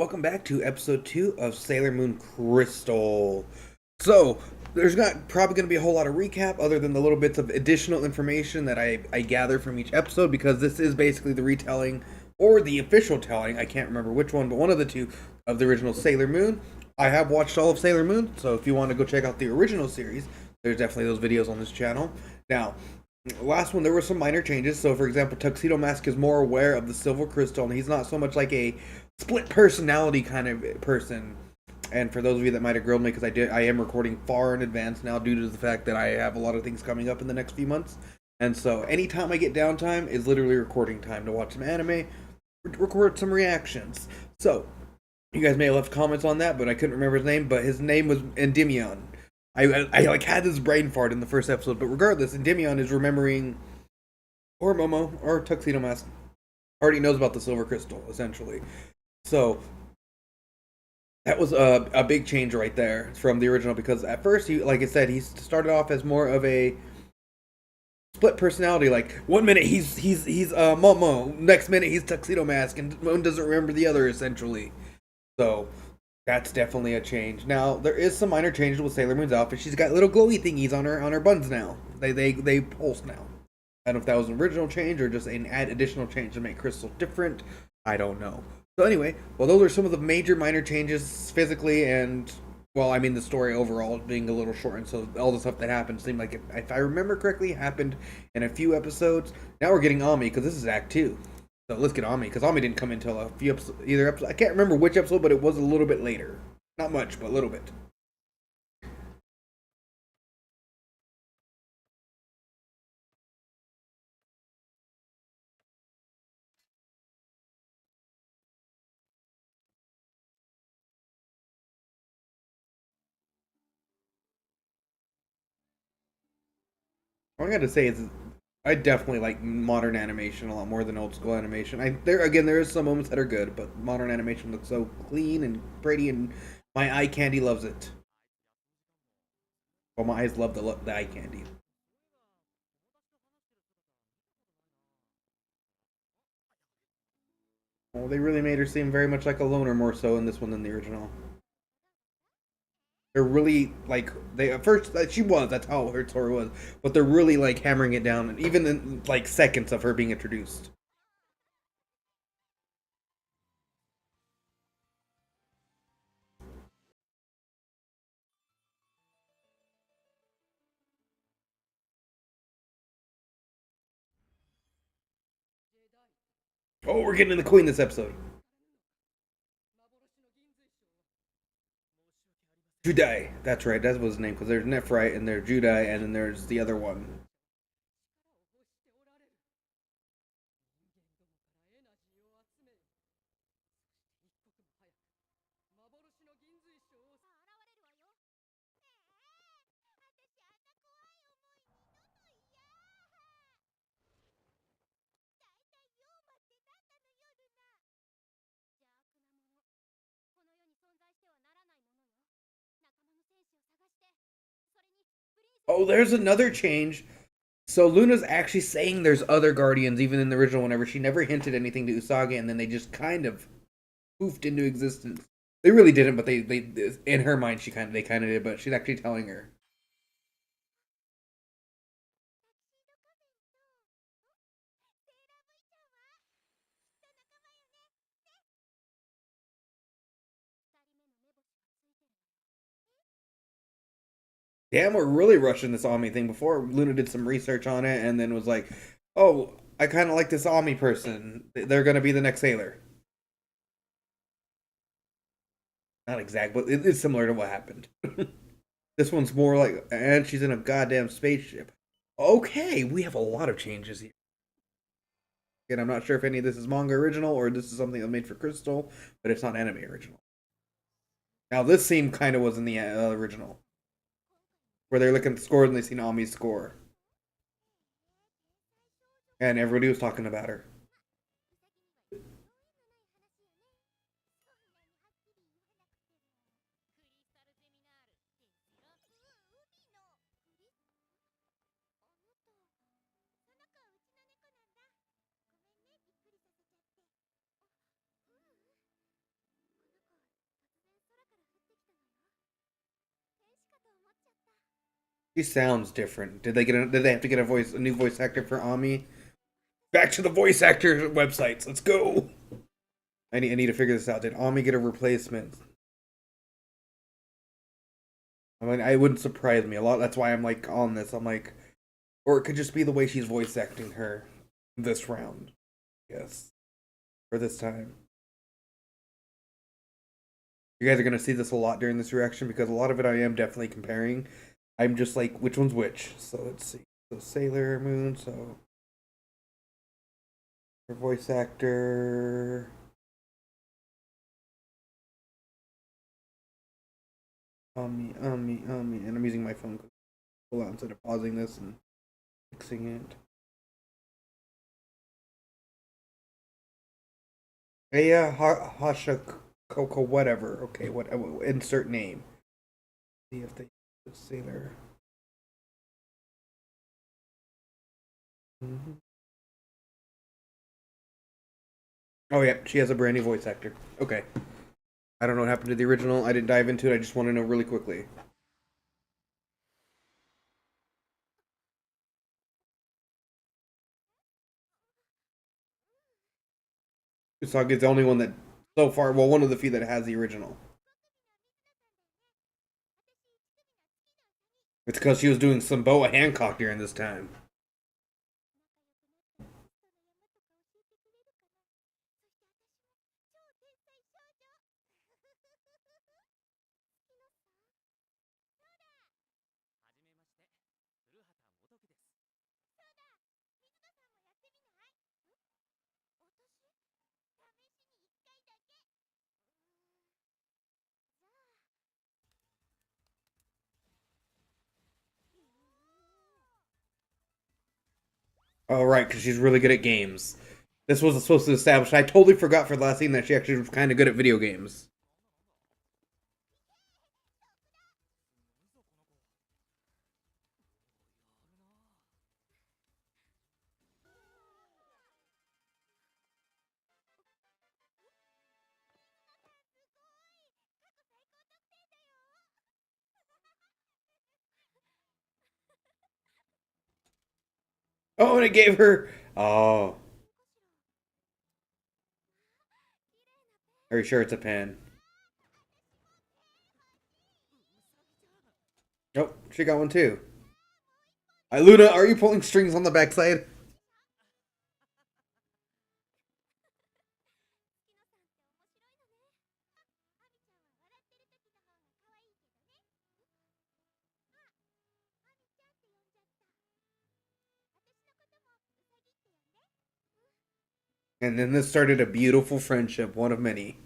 welcome back to episode 2 of Sailor Moon Crystal. So, there's not probably going to be a whole lot of recap other than the little bits of additional information that I gather from each episode because this is basically the retelling or the official telling, I can't remember which one, but one of the two of the original Sailor Moon. I have watched all of Sailor Moon, so if you want to go check out the original series, there's definitely those videos on this channel. Now, last one there were some minor changes. So, for example, Tuxedo Mask is more aware of the Silver Crystal, and he's not so much like a split personality kind of person. And for those of you that might have grilled me, because I am recording far in advance now due to the fact that I have a lot of things coming up in the next few months. And so, anytime I get downtime is literally recording time to watch some anime, record some reactions. So, you guys may have left comments on that, but I couldn't remember his name. But his name was Endymion. I like had this brain fart in the first episode, but regardless, Endymion is remembering, or Momo, or Tuxedo Mask, already knows about the Silver Crystal, essentially. So that was a big change right there from the original because at first, he, like I said, he started off as more of a split personality. Like one minute he's Momo, next minute he's Tuxedo Mask, and Moon doesn't remember the other essentially. So that's definitely a change. Now there is some minor changes with Sailor Moon's outfit. She's got little glowy thingies on her buns now. They pulse now. I don't know if that was an original change or just an additional change to make Crystal different. I don't know. So anyway, well, those are some of the major minor changes physically and, well, I mean the story overall being a little shortened. So all the stuff that happened seemed like, if I remember correctly, happened in a few episodes. Now we're getting Ami because this is Act 2. So let's get Ami because Ami didn't come until a few episodes. Either episode, I can't remember which episode, but it was a little bit later. Not much, but a little bit. All I got to say is I definitely like modern animation a lot more than old school animation. There is some moments that are good, but modern animation looks so clean and pretty, and my eye candy loves it. Well, my eyes love the eye candy. Well, they really made her seem very much like a loner, more so in this one than the original. They're really like they at first she was that's how her story was, but they're really like hammering it down, and even in like seconds of her being introduced. Oh, we're getting the queen this episode. Judai. That's right. That was his name because there's Nephrite and there's Judai and then there's the other one. Oh, there's another change. So Luna's actually saying there's other guardians, even in the original. Whenever she never hinted anything to Usagi, and then they just kind of poofed into existence. They really didn't, but they in her mind they kind of did, but she's actually telling her. Damn, we're really rushing this Ami thing. Before Luna did some research on it, and then was like, "Oh, I kind of like this Ami person. They're gonna be the next Sailor." Not exact, but it is similar to what happened. This one's more like, and she's in a goddamn spaceship. Okay, we have a lot of changes here. Again, I'm not sure if any of this is manga original or this is something that made for Crystal, but it's not anime original. Now, this scene kind of was in the original, where they're looking at the scores and they see Nami's score, and everybody was talking about her. She sounds different. Did they have to get a new voice actor for Ami? Back to the voice actor websites. Let's go. I need to figure this out. Did Ami get a replacement? I mean, it wouldn't surprise me a lot. That's why I'm like on this. I'm like, or it could just be the way she's voice acting her this round. Yes, for this time. You guys are gonna see this a lot during this reaction because a lot of it I am definitely comparing. I'm just like, which one's which? So let's see. So Sailor Moon. So her voice actor. And I'm using my phone to pull out instead of pausing this and fixing it. Hey, Hasha Coco, whatever. Okay, what? Insert name. See if they Sailor. Mm-hmm. Oh yeah, she has a brand new voice actor. Okay, I don't know what happened to the original. I didn't dive into it. I just want to know really quickly. Usagi is the only one that so far. Well, one of the few that has the original. It's because she was doing some Boa Hancock during this time. Oh right, because she's really good at games. This was supposed to establish. I totally forgot for the last scene that she actually was kind of good at video games. Oh, and it gave her. Oh, are you sure it's a pen? Nope, she got one too. Luna, are you pulling strings on the backside? And then this started a beautiful friendship, one of many.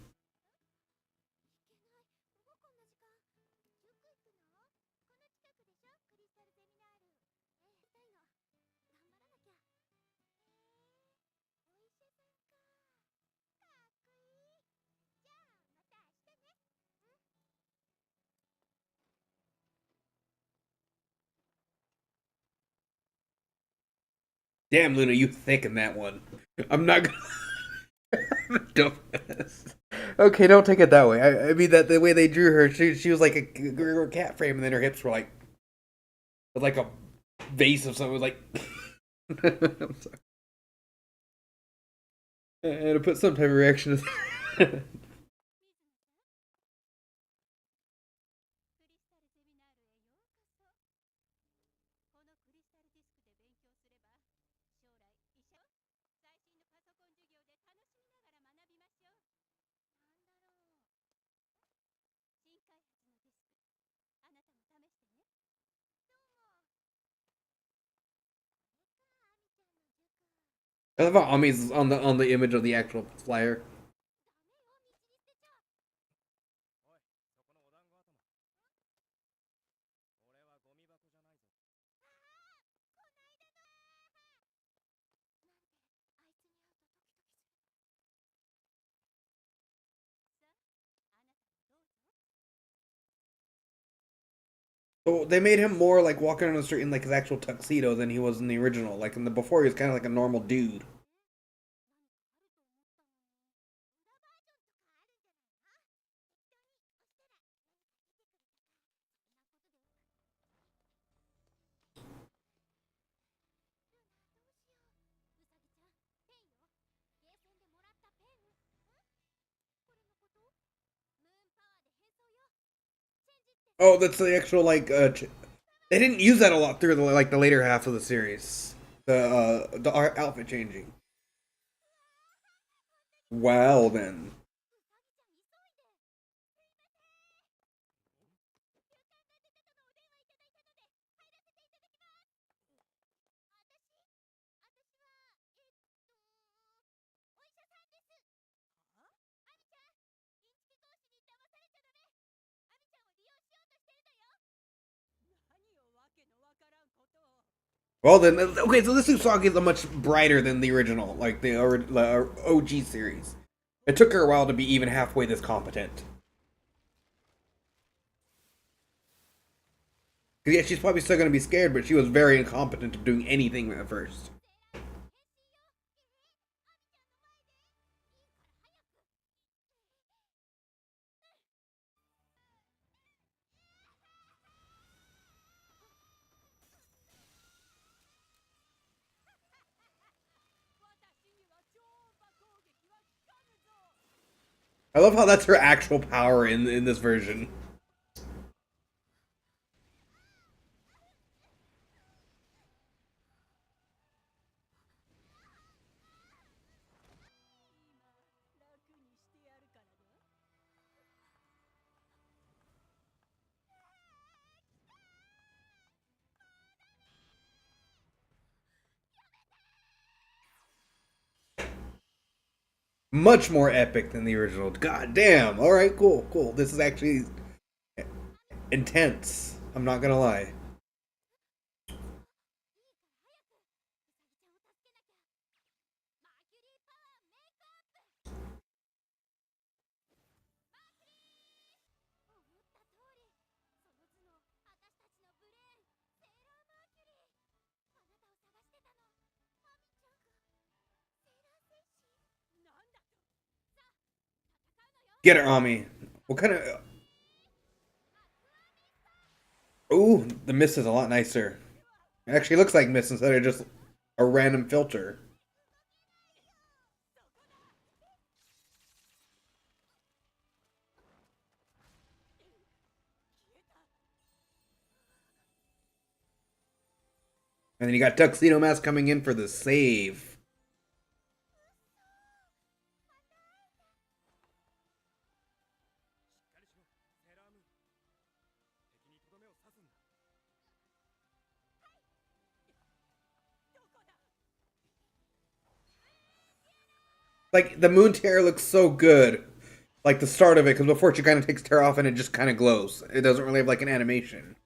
Damn, Luna, you thick in that one. I'm not gonna. Okay, don't take it that way. I mean that the way they drew her, she was like a cat frame, and then her hips were like with like a vase of something. It was like. I'm sorry. And to put some type of reaction. I love how Ami's on the image of the actual flyer. So they made him more like walking on the street in like his actual tuxedo than he was in the original. Like in the before, he was kind of like a normal dude. Oh, that's the actual like. They didn't use that a lot through the later half of the series. The outfit changing. Well then. Well then, okay. So this Usagi is much brighter than the original, like the OG series. It took her a while to be even halfway this competent. Yeah, she's probably still going to be scared, but she was very incompetent of doing anything at first. I love how that's her actual power in this version. Much more epic than the original. God damn. All right, cool, cool. This is actually intense. I'm not gonna lie. Get it, Ami. What kind of? Ooh, the mist is a lot nicer. It actually looks like mist instead of just a random filter. And then you got Tuxedo Mask coming in for the save. Like the moon tear looks so good. Like the start of it, because before she kind of takes tear off and it just kind of glows. It doesn't really have like an animation.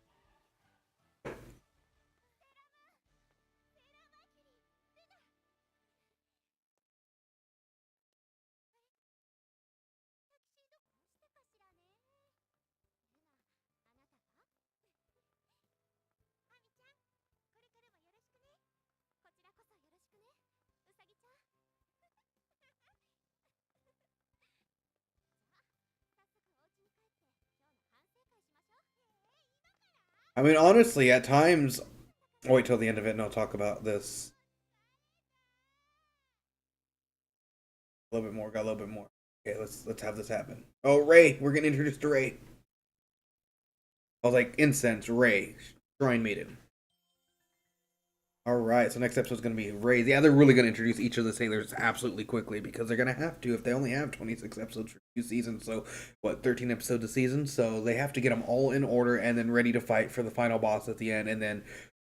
I mean, honestly, at times. I'll wait till the end of it and I'll talk about this a little bit more. Got a little bit more. Okay, let's have this happen. Oh, Ray, we're getting introduced to Ray. I was like, incense, Ray, shrine maiden. All right, so next episode is going to be Ray. Yeah, they're really going to introduce each of the sailors absolutely quickly because they're going to have to if they only have 26 episodes for 2 seasons. So, what, 13 episodes a season? So they have to get them all in order and then ready to fight for the final boss at the end and then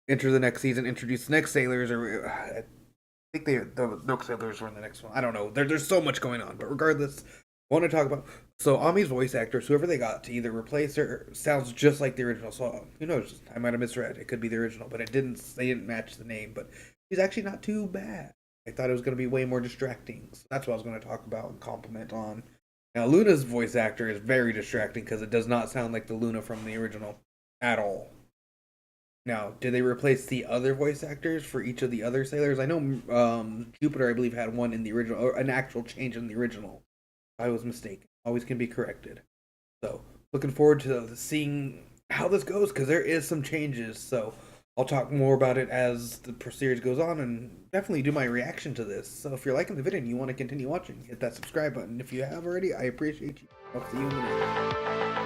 enter the next season, introduce the next sailors. Or I think the Milk Sailors were in the next one. I don't know. There's so much going on. But regardless, I want to talk about so Ami's voice actors, whoever they got to either replace her, sounds just like the original. So who knows? I might have misread. It could be the original, but it didn't. They didn't match the name. But she's actually not too bad. I thought it was going to be way more distracting. So that's what I was going to talk about and compliment on. Now Luna's voice actor is very distracting because it does not sound like the Luna from the original at all. Now, did they replace the other voice actors for each of the other sailors? I know Jupiter, I believe, had one in the original, or an actual change in the original. I was mistaken. Always can be corrected. So, looking forward to seeing how this goes because there is some changes. So, I'll talk more about it as the series goes on and definitely do my reaction to this. So, if you're liking the video and you want to continue watching, hit that subscribe button. If you have already, I appreciate you. I'll see you in the next.